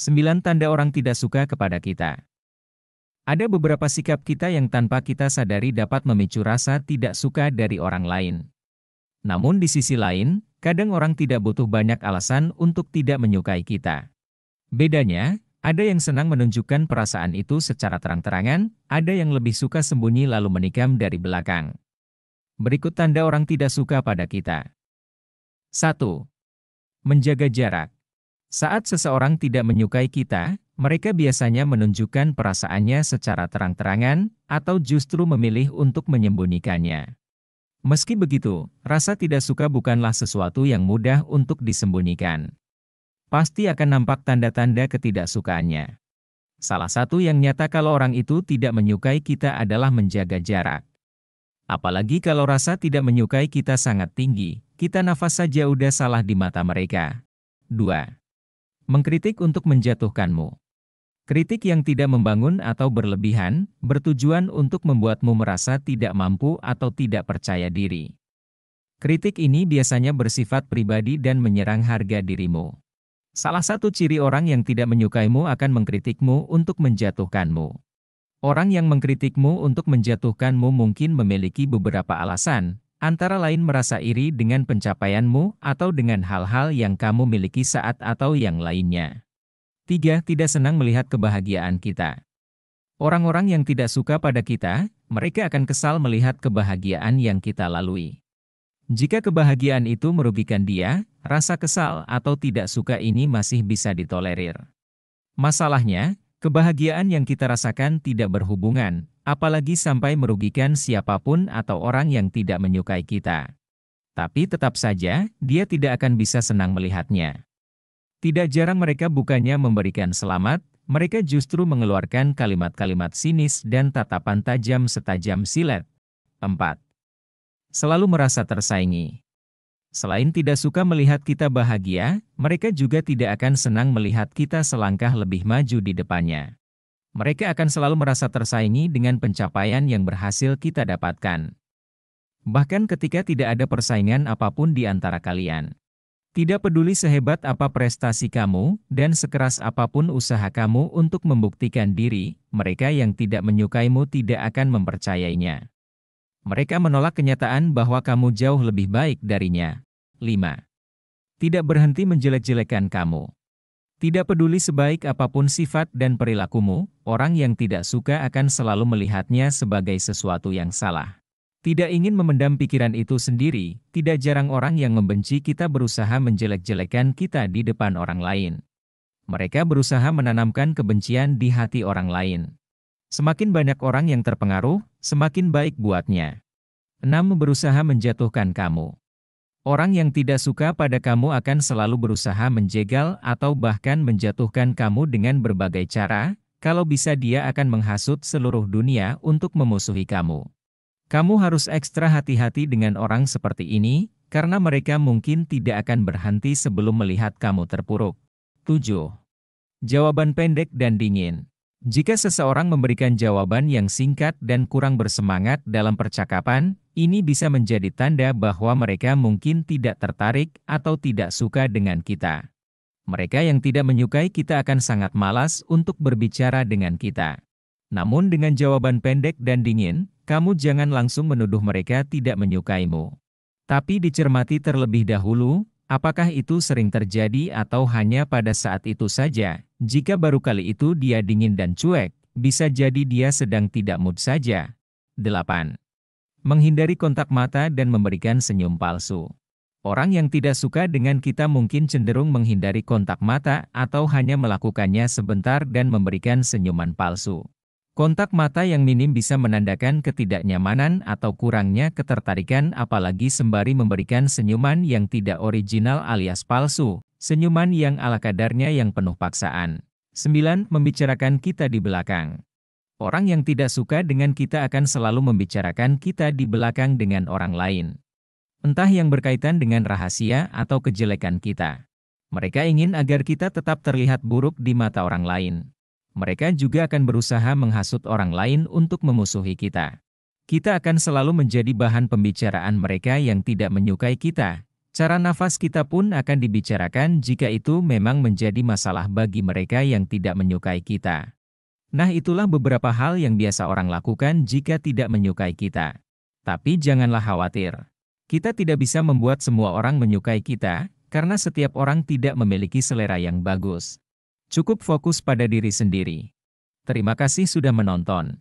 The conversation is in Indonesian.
9 tanda orang tidak suka kepada kita. Ada beberapa sikap kita yang tanpa kita sadari dapat memicu rasa tidak suka dari orang lain. Namun di sisi lain, kadang orang tidak butuh banyak alasan untuk tidak menyukai kita. Bedanya, ada yang senang menunjukkan perasaan itu secara terang-terangan, ada yang lebih suka sembunyi lalu menikam dari belakang. Berikut tanda orang tidak suka pada kita. 1. Menjaga jarak. Saat seseorang tidak menyukai kita, mereka biasanya menunjukkan perasaannya secara terang-terangan, atau justru memilih untuk menyembunyikannya. Meski begitu, rasa tidak suka bukanlah sesuatu yang mudah untuk disembunyikan. Pasti akan nampak tanda-tanda ketidaksukaannya. Salah satu yang nyata kalau orang itu tidak menyukai kita adalah menjaga jarak. Apalagi kalau rasa tidak menyukai kita sangat tinggi, kita nafas saja udah salah di mata mereka. 2. Mengkritik untuk menjatuhkanmu. Kritik yang tidak membangun atau berlebihan, bertujuan untuk membuatmu merasa tidak mampu atau tidak percaya diri. Kritik ini biasanya bersifat pribadi dan menyerang harga dirimu. Salah satu ciri orang yang tidak menyukaimu akan mengkritikmu untuk menjatuhkanmu. Orang yang mengkritikmu untuk menjatuhkanmu mungkin memiliki beberapa alasan, antara lain merasa iri dengan pencapaianmu atau dengan hal-hal yang kamu miliki saat atau yang lainnya. 3. Tidak senang melihat kebahagiaan kita. Orang-orang yang tidak suka pada kita, mereka akan kesal melihat kebahagiaan yang kita lalui. Jika kebahagiaan itu merugikan dia, rasa kesal atau tidak suka ini masih bisa ditolerir. Masalahnya, kebahagiaan yang kita rasakan tidak berhubungan, apalagi sampai merugikan siapapun atau orang yang tidak menyukai kita. Tapi tetap saja, dia tidak akan bisa senang melihatnya. Tidak jarang mereka bukannya memberikan selamat, mereka justru mengeluarkan kalimat-kalimat sinis dan tatapan tajam setajam silet. 4. Selalu merasa tersaingi. Selain tidak suka melihat kita bahagia, mereka juga tidak akan senang melihat kita selangkah lebih maju di depannya. Mereka akan selalu merasa tersaingi dengan pencapaian yang berhasil kita dapatkan. Bahkan ketika tidak ada persaingan apapun di antara kalian. Tidak peduli sehebat apa prestasi kamu, dan sekeras apapun usaha kamu untuk membuktikan diri, mereka yang tidak menyukaimu tidak akan mempercayainya. Mereka menolak kenyataan bahwa kamu jauh lebih baik darinya. 5. Tidak berhenti menjelek-jelekan kamu. Tidak peduli sebaik apapun sifat dan perilakumu, orang yang tidak suka akan selalu melihatnya sebagai sesuatu yang salah. Tidak ingin memendam pikiran itu sendiri, tidak jarang orang yang membenci kita berusaha menjelek-jelekan kita di depan orang lain. Mereka berusaha menanamkan kebencian di hati orang lain. Semakin banyak orang yang terpengaruh, semakin baik buatnya. 6. Berusaha menjatuhkan kamu. Orang yang tidak suka pada kamu akan selalu berusaha menjegal atau bahkan menjatuhkan kamu dengan berbagai cara, kalau bisa dia akan menghasut seluruh dunia untuk memusuhi kamu. Kamu harus ekstra hati-hati dengan orang seperti ini, karena mereka mungkin tidak akan berhenti sebelum melihat kamu terpuruk. 7. Jawaban pendek dan dingin. Jika seseorang memberikan jawaban yang singkat dan kurang bersemangat dalam percakapan, ini bisa menjadi tanda bahwa mereka mungkin tidak tertarik atau tidak suka dengan kita. Mereka yang tidak menyukai kita akan sangat malas untuk berbicara dengan kita. Namun dengan jawaban pendek dan dingin, kamu jangan langsung menuduh mereka tidak menyukaimu. Tapi dicermati terlebih dahulu, apakah itu sering terjadi atau hanya pada saat itu saja. Jika baru kali itu dia dingin dan cuek, bisa jadi dia sedang tidak mood saja. 8. Menghindari kontak mata dan memberikan senyum palsu. Orang yang tidak suka dengan kita mungkin cenderung menghindari kontak mata atau hanya melakukannya sebentar dan memberikan senyuman palsu. Kontak mata yang minim bisa menandakan ketidaknyamanan atau kurangnya ketertarikan apalagi sembari memberikan senyuman yang tidak original alias palsu, senyuman yang ala kadarnya yang penuh paksaan. 9. Membicarakan kita di belakang. Orang yang tidak suka dengan kita akan selalu membicarakan kita di belakang dengan orang lain. Entah yang berkaitan dengan rahasia atau kejelekan kita. Mereka ingin agar kita tetap terlihat buruk di mata orang lain. Mereka juga akan berusaha menghasut orang lain untuk memusuhi kita. Kita akan selalu menjadi bahan pembicaraan mereka yang tidak menyukai kita. Cara nafas kita pun akan dibicarakan jika itu memang menjadi masalah bagi mereka yang tidak menyukai kita. Nah, itulah beberapa hal yang biasa orang lakukan jika tidak menyukai kita. Tapi janganlah khawatir. Kita tidak bisa membuat semua orang menyukai kita, karena setiap orang tidak memiliki selera yang bagus. Cukup fokus pada diri sendiri. Terima kasih sudah menonton.